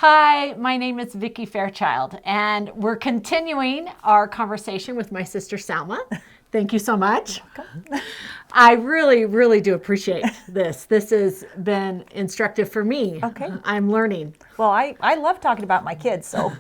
Hi, my name is Vickie Fairchild, and we're continuing our conversation with my sister Selma. Thank you so much. I really do appreciate this. This has been instructive for me. Okay. I'm learning. Well, I love talking about my kids, so.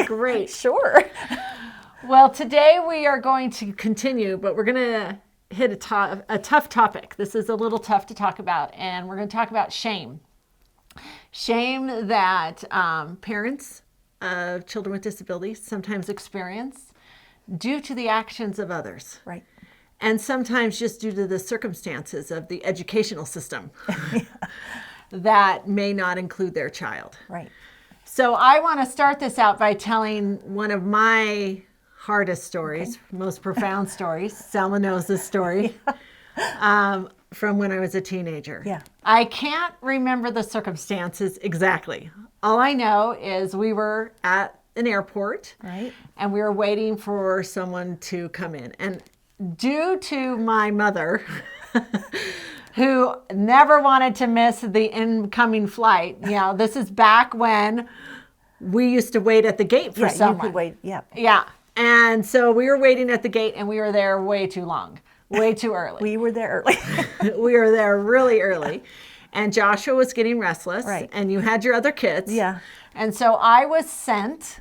Great. Sure. Well, today we are going to continue, but we're going to hit a tough topic. This is a little tough to talk about, and we're going to talk about shame. Shame that parents of children with disabilities sometimes experience due to the actions of others. Right. And sometimes just due to the circumstances of the educational system that may not include their child. Right. So I want to start this out by telling one of my hardest stories, most profound stories. Selma knows this story. From when I was a teenager. Yeah. I can't remember the circumstances exactly. All I know is we were at an airport. Right. And we were waiting for someone to come in. And due to my mother, who never wanted to miss the incoming flight, this is back when we used to wait at the gate for someone. You could wait, yeah. Yeah. And so we were waiting at the gate and we were there way too long. Way too early. We were there early. We were there really early. And Joshua was getting restless. Right. And you had your other kids. Yeah. And so I was sent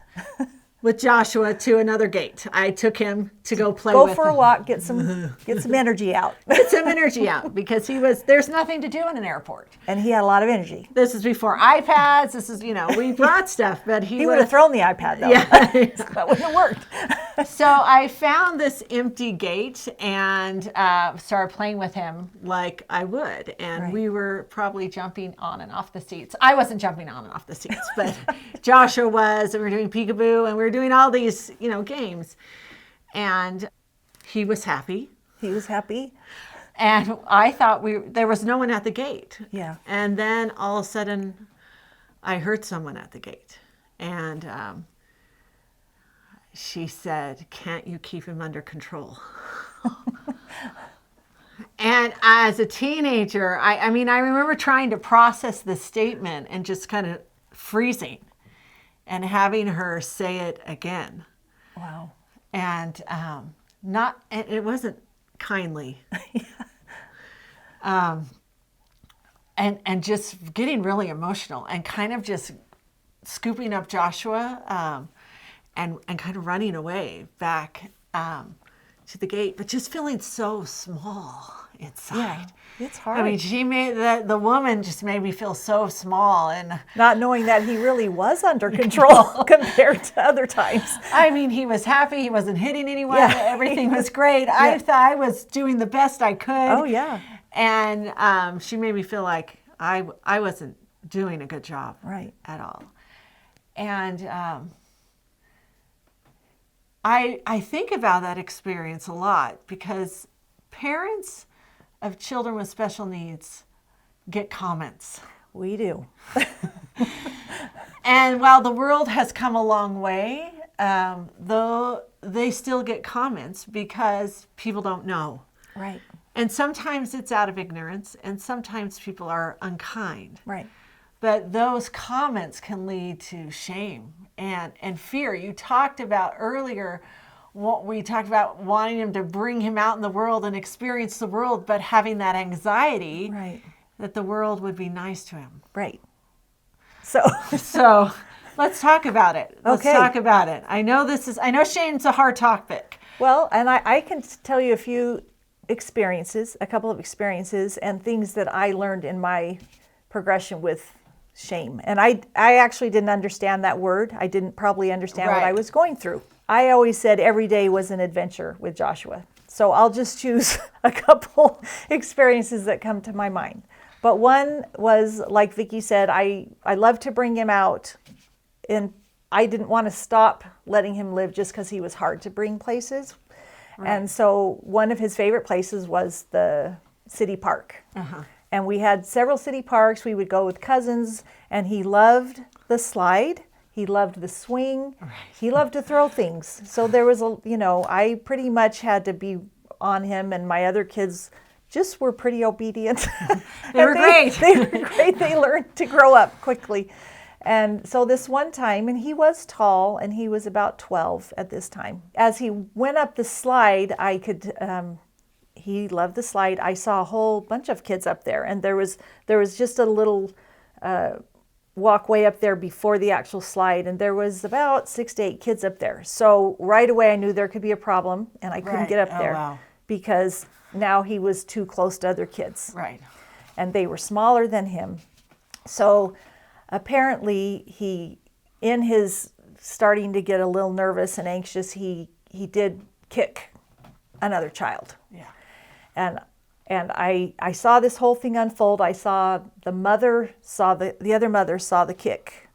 with Joshua to another gate. I took him to go play with him. Go for a walk, get some energy out. Get some energy out because there's nothing to do in an airport. And he had a lot of energy. This is before iPads. This is, we brought stuff, but he would have thrown the iPad though. Yeah. That wouldn't have worked. So I found this empty gate and started playing with him like I would. And Right. we were probably jumping on and off the seats. I wasn't jumping on and off the seats, but Joshua was, and we were doing peekaboo and we were doing all these, games. And he was happy. He was happy. And I thought there was no one at the gate. Yeah. And then all of a sudden I heard someone at the gate. And she said, "Can't you keep him under control?" And as a teenager, I remember trying to process this statement and just kind of freezing and having her say it again. Wow. And it wasn't kindly. And just getting really emotional and kind of just scooping up Joshua and kind of running away back to the gate, but just feeling so small inside. Yeah, it's hard. She made the woman just made me feel so small, and not knowing that he really was under control compared to other times. He was happy. He wasn't hitting anyone. Yeah. Everything was great. Yeah. I thought I was doing the best I could. Oh yeah. And she made me feel like I wasn't doing a good job. Right. At all. And I think about that experience a lot because parents of children with special needs get comments. We do. And while the world has come a long way, though they still get comments because people don't know. Right. And sometimes it's out of ignorance, and sometimes people are unkind. Right. But those comments can lead to shame and fear. You talked about earlier, we talked about wanting him to bring him out in the world and experience the world, but having that anxiety Right. that the world would be nice to him. Right. So let's talk about it. Let's Okay. talk about it. I know shame's a hard topic. Well, and I can tell you a couple of experiences and things that I learned in my progression with shame. And I actually didn't understand that word. I didn't probably understand what I was going through. I always said every day was an adventure with Joshua. So I'll just choose a couple experiences that come to my mind. But one was, like Vickie said, I love to bring him out, and I didn't want to stop letting him live just because he was hard to bring places. Right. And so one of his favorite places was the city park. Uh-huh. And we had several city parks. We would go with cousins, and he loved the slide. He loved the swing. Right. He loved to throw things. So there was I pretty much had to be on him, and my other kids just were pretty obedient. They were great. They were great. They learned to grow up quickly. And so this one time, and he was tall, and he was about 12 at this time. As he went up the slide, I could, he loved the slide. I saw a whole bunch of kids up there, and there was just a little walkway up there before the actual slide, and there was about 6 to 8 kids up there. So right away I knew there could be a problem, and I couldn't get up there because now he was too close to other kids. Right. And they were smaller than him. So apparently he, in his starting to get a little nervous and anxious, he did kick another child. Yeah. And I saw this whole thing unfold. I saw the mother, the other mother saw the kick.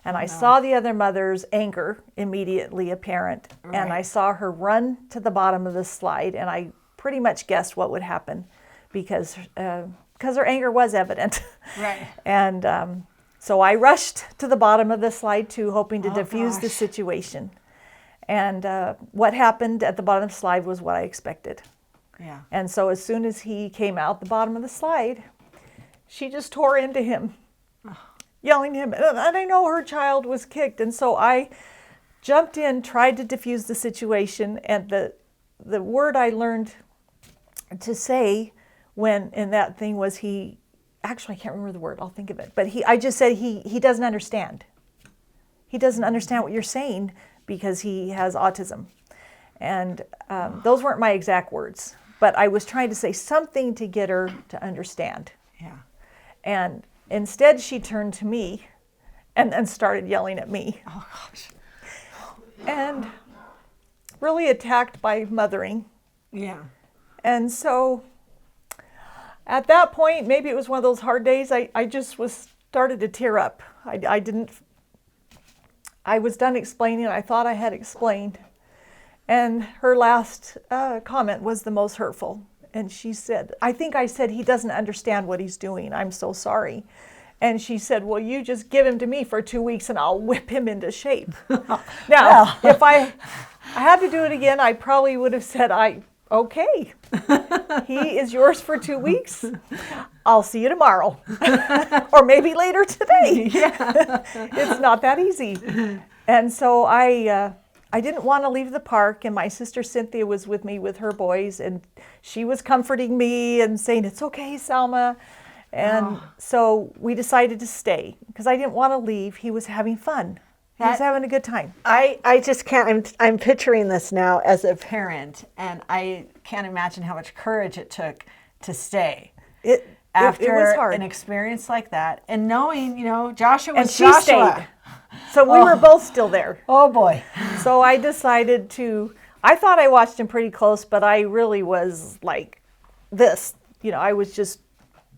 And I saw the other mother's anger immediately apparent. Right. And I saw her run to the bottom of the slide. And I pretty much guessed what would happen because her anger was evident. Right. And so I rushed to the bottom of the slide too, hoping to diffuse the situation. And what happened at the bottom of the slide was what I expected. Yeah. And so as soon as he came out the bottom of the slide, she just tore into him, yelling at him. And I know her child was kicked. And so I jumped in, tried to diffuse the situation. And the word I learned to say when in that thing was actually I can't remember the word, I'll think of it. But I just said he doesn't understand. He doesn't understand what you're saying because he has autism. And those weren't my exact words. But I was trying to say something to get her to understand. Yeah. And instead she turned to me and started yelling at me. Oh, gosh. And really attacked by mothering. Yeah. And so at that point, maybe it was one of those hard days, I just started to tear up. I was done explaining. I thought I had explained. And her last comment was the most hurtful. And she said, I think I said, he doesn't understand what he's doing. I'm so sorry. And she said, well, you just give him to me for 2 weeks and I'll whip him into shape. Now, if I had to do it again, I probably would have said, okay, he is yours for 2 weeks. I'll see you tomorrow. Or maybe later today. Yeah. It's not that easy. And so I didn't want to leave the park, and my sister Cynthia was with me with her boys, and she was comforting me and saying, it's okay, Selma. And so we decided to stay because I didn't want to leave. He was having fun. He was having a good time. I just can't, I'm picturing this now as a parent, and I can't imagine how much courage it took to stay. After it was hard. An experience like that, and knowing, Joshua was And she Joshua. stayed. So we were both still there. Oh boy. So I decided I thought I watched him pretty close, but I really was like this. I was just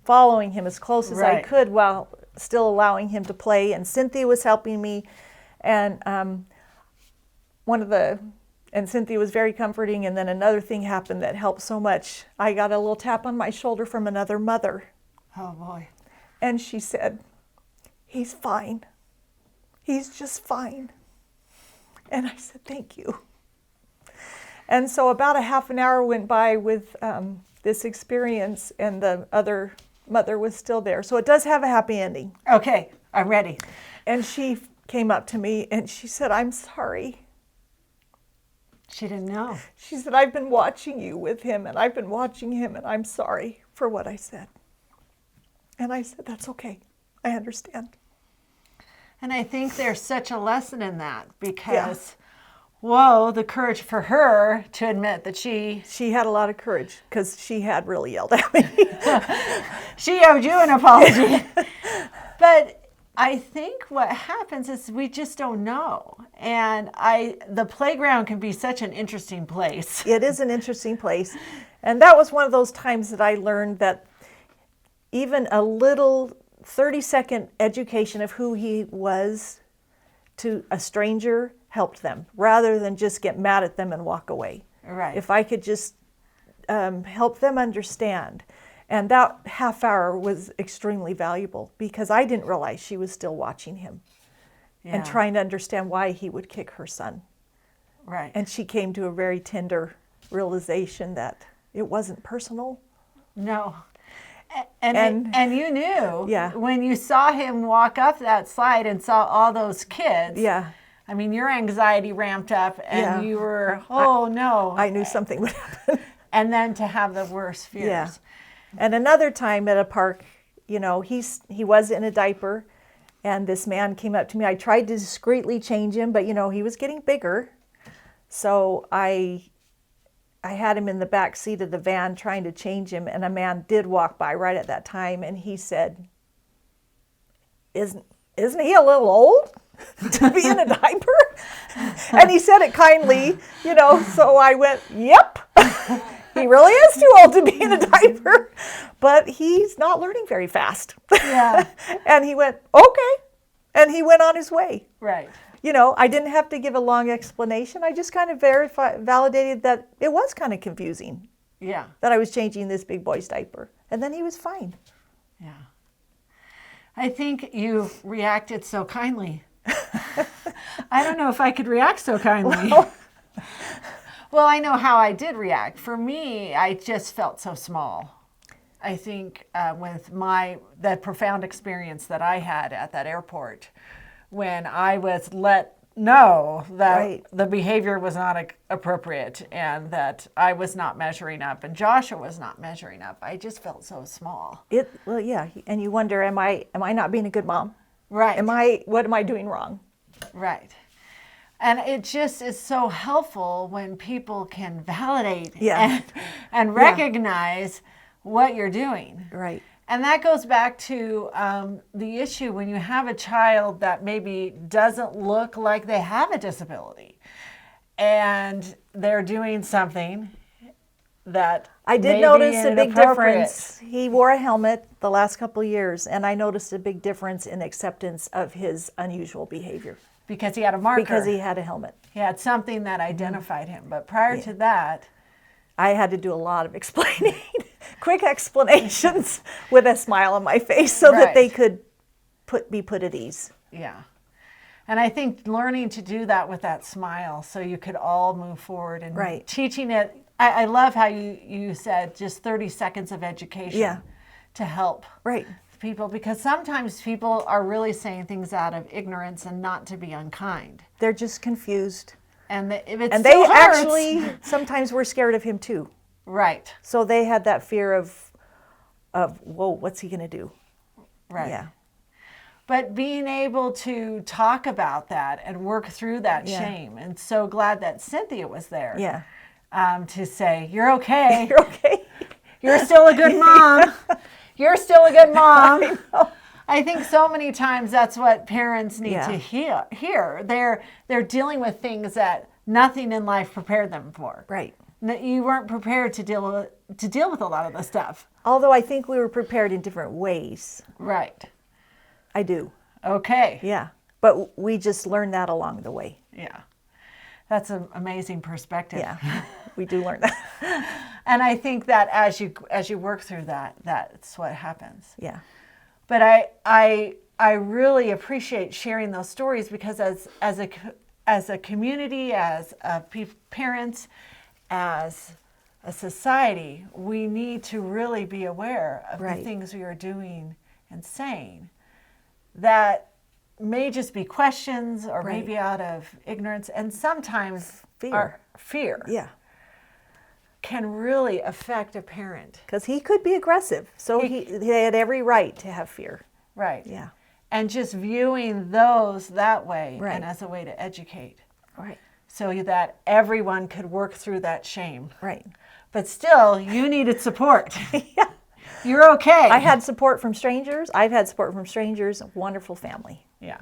following him as close as I could while still allowing him to play. And Cynthia was helping me. And and Cynthia was very comforting. And then another thing happened that helped so much. I got a little tap on my shoulder from another mother. Oh boy. And she said, he's fine. He's just fine. And I said, thank you. And so about a half an hour went by with this experience, and the other mother was still there. So it does have a happy ending. Okay, I'm ready. And she came up to me and she said, I'm sorry. She didn't know. She said, I've been watching you with him, and I've been watching him, and I'm sorry for what I said. And I said, that's okay. I understand. And I think there's such a lesson in that because, whoa, the courage for her to admit that she had a lot of courage because she had really yelled at me. She owed you an apology. But I think what happens is we just don't know. And the playground can be such an interesting place. It is an interesting place. And that was one of those times that I learned that even a little 30-second education of who he was to a stranger helped them, rather than just get mad at them and walk away. Right. If I could just help them understand. And that half hour was extremely valuable because I didn't realize she was still watching him and trying to understand why he would kick her son. Right. And she came to a very tender realization that it wasn't personal. No. And you knew Yeah. when you saw him walk up that slide and saw all those kids. Yeah. I mean, your anxiety ramped up and Yeah. you were, oh no. I knew something would happen. And then to have the worst fears. Yeah. And another time at a park, you know, he was in a diaper, and this man came up to me. I tried to discreetly change him, but, you know, he was getting bigger. So I had him in the back seat of the van trying to change him, and a man did walk by right at that time, and he said, Isn't he a little old to be in a diaper? And he said it kindly, you know, so I went, yep. He really is too old to be in a diaper, but he's not learning very fast. Yeah. And he went, okay. And he went on his way. Right. You know, I didn't have to give a long explanation. I just kind of validated that it was kind of confusing Yeah. that I was changing this big boy's diaper. And then he was fine. Yeah. I think you reacted so kindly. I don't know if I could react so kindly. Well, I know how I did react. For me, I just felt so small. I think with the profound experience that I had at that airport, when I was let know that Right. the behavior was not appropriate and that I was not measuring up and Joshua was not measuring up, I just felt so small. Well, yeah. And you wonder, am I not being a good mom? Right. What am I doing wrong? Right. And it just is so helpful when people can validate Yeah. and recognize what you're doing. Right. And that goes back to the issue when you have a child that maybe doesn't look like they have a disability and they're doing something that I did may be notice a big inappropriate. difference. He wore a helmet the last couple of years, and I noticed a big difference in acceptance of his unusual behavior. Because he had a marker. Because he had a helmet. He had something that identified him. But prior to that, I had to do a lot of explaining, quick explanations with a smile on my face so that they could be put at ease. yeah. And I think learning to do that with that smile so you could all move forward and Right. teaching it. I love how you said just 30 seconds of education to help Right. people, because sometimes people are really saying things out of ignorance and not to be unkind. They're just confused. And if it And still they hurts, actually sometimes were scared of him too. right, So they had that fear of whoa, what's he going to do? right. Yeah. But being able to talk about that and work through that shame, and so glad that Cynthia was there. Yeah. To say, you're okay. You're okay. You're still a good mom. You're still a good mom. I think so many times that's what parents need to hear. They're dealing with things that nothing in life prepared them for. Right. You weren't prepared to deal with a lot of the stuff. Although I think we were prepared in different ways. Right. I do. Okay. Yeah. But we just learned that along the way. Yeah. That's an amazing perspective. Yeah. We do learn that. And I think that as you work through that, that's what happens. Yeah. But I really appreciate sharing those stories, because as a community, as parents, as a society, we need to really be aware of the things we are doing and saying that may just be questions or maybe out of ignorance, and sometimes fear Yeah. can really affect a parent. Because he could be aggressive. So he had every right to have fear. Right. Yeah. And just viewing those that way Right. and as a way to educate, Right. so that everyone could work through that shame. Right. But still, you needed support. Yeah. You're okay. I had support from strangers. I've had support from strangers. Wonderful family. Yeah.